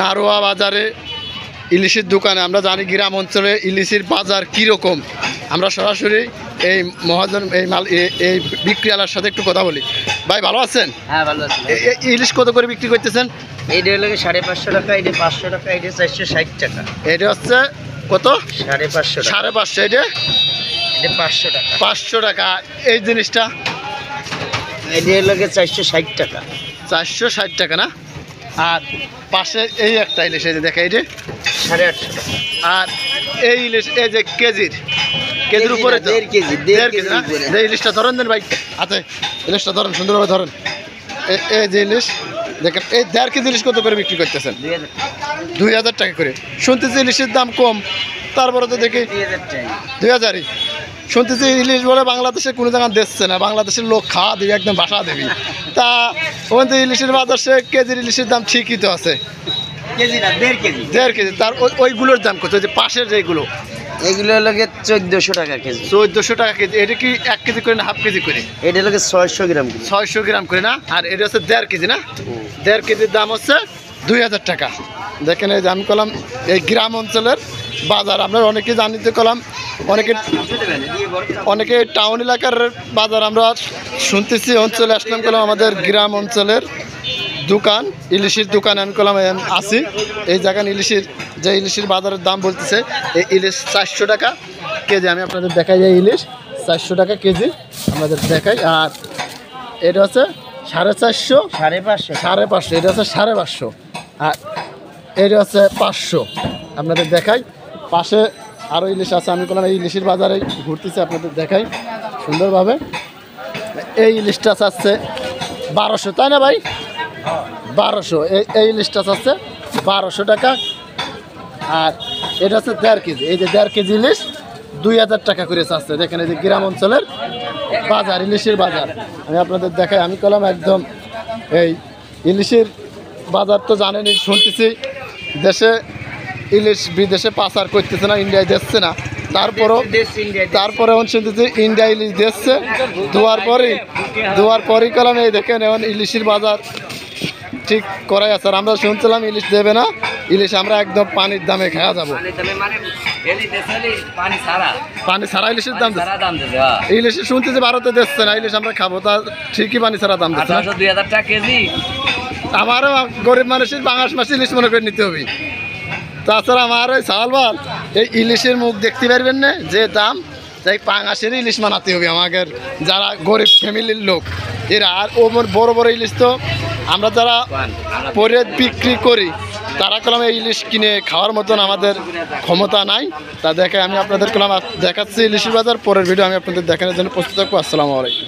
নারোয়া বাজারে ইলিশের দোকানে আমরা জানি গ্রাম অঞ্চলে ইলিশের বাজার কীরকম। আমরা সরাসরি এই মহাজন এই মাল এই বিক্রিয়ালার সাথে একটু কথা বলি। ভাই ভালো আছেন? হ্যাঁ ভালো আছি। ইলিশ কত করে বিক্রি করতেছেন? এইটা হলো 550 টাকা, এটা 500 টাকা, এটা 460 টাকা। এটা হচ্ছে কত? 550 টাকা। 550। এটা 500 টাকা। 500 টাকা। এই জিনিসটা এটা হলো 460 টাকা। 460 টাকা না? আর পাশে এই একটা ইলিশ এই যে দেখা, এই যে 850 টাকা। আর এই ইলিশ এই যে কেজির উপরে তো 1.5 কেজি, 1.5 কেজি না? এই ইলিশটা ধরেন দেন ভাই হাতে, ইলিশটা ধরেন সুন্দরভাবে ধরেন। এই যে ইলিশ দেখেন, এই 1.5 কেজি ইলিশ কত করে বিক্রি করতেছেন? 2000 টাকা করে। শুনতেছি ইলিশের দাম কম, তারপরে তো দেখি 2000ই শুনতেছি। ইলিশ বলে বাংলাদেশে কোনো জায়গায় দিচ্ছে না, বাংলাদেশের লোক খাওয়া দিবি একদম বাসা দেবি। তা ওখান থেকে ইলিশের বাজার সে কেজির ইলিশের দাম ঠিকই তো আছে, কেজি না 1.5 কেজি। 1.5 কেজি। তার ওইগুলোর দাম কত? যে পাশের যেগুলো এগুলো হলো 1400 টাকা কেজি। 1400 টাকা কেজি। এটা কি 1 কেজি করে না হাফ কেজি করে? এটা হলো 600 গ্রাম কেজি। 600 গ্রাম করে না? আর এটা হচ্ছে 1.5 কেজি না? 1.5 কেজির দাম হচ্ছে 2000 টাকা। দেখেন এই যে আমি কলাম এই গ্রাম অঞ্চলের বাজার, আমরা অনেকে জানিতে কলাম, অনেকে টাউন এলাকার বাজার আমরা শুনতেছি। অঞ্চলে আসলাম কলাম আমাদের গ্রাম অঞ্চলের দোকান, ইলিশের দোকান আমি কলাম আসি। এই জায়গায় ইলিশের বাজারের দাম বলতেছে এই ইলিশ 400 টাকা কেজি। আমি আপনাদের দেখাই এই ইলিশ 400 টাকা কেজি আমাদের দেখাই। আর এটা হচ্ছে 450, 550, এটা হচ্ছে 550। আর এটা হচ্ছে 500 আপনাদের দেখাই। পাশে আরও ইলিশ আছে। আমি বললাম এই ইলিশের বাজারে ঘুরতেছি, আপনাদের দেখাই সুন্দরভাবে। এই ইলিশটা চাচ্ছে 1200, তাই না ভাই? 1200। এই ইলিশটা চাচ্ছে 1200 টাকা। আর এটা হচ্ছে 1.5 কেজি। এই যে 1.5 কেজি ইলিশ 2000 টাকা করে চাচ্ছে। দেখেন এই যে গ্রাম অঞ্চলের বাজার, ইলিশের বাজার আমি আপনাদের দেখাই। আমি কলাম একদম এই ইলিশের বাজার তো জানেনই, শুনতেছি দেশে ইলিশ বিদেশে পাচার করতেছে না, ইন্ডিয়ায় দিচ্ছে না। তারপরে শুনতেছি ইন্ডিয়া ইলিশ দিচ্ছে। দুয়ার পরই কলাম এই দেখেন এখন ইলিশের বাজার ঠিক করাই আছে। আর আমরা শুনছিলাম ইলিশ দেবে না, ইলিশ আমরা একদম পানির দামে খাওয়া যাবো। পানি ছাড়া ইলিশের দাম ইলিশ শুনতেছি ভারতে দিচ্ছে না, ইলিশ আমরা খাবো, তা ঠিকই পানি ছাড়া দাম দিচ্ছে। 2000 টাকা কেজি। আমারও গরিব মানুষের বাংলাদেশ মাছ ইলিশ মনে করে নিতে হবে। তাছাড়া আমার ওই চালবাল এই ইলিশের মুখ দেখতে পারবেন না যে দাম, তাই পাঙাশের ইলিশ বানাতে হবে আমাদের যারা গরিব ফ্যামিলির লোক এরা। আর বড় বড় ইলিশ তো আমরা যারা পরে বিক্রি করি তারা কলম এই ইলিশ কিনে খাওয়ার মতন আমাদের ক্ষমতা নাই। তা দেখে আমি আপনাদের কলম দেখাচ্ছি ইলিশের বাজার। পরের ভিডিও আমি আপনাদের দেখানোর জন্য প্রস্তুত থাকবো। আসসালামু আলাইকুম।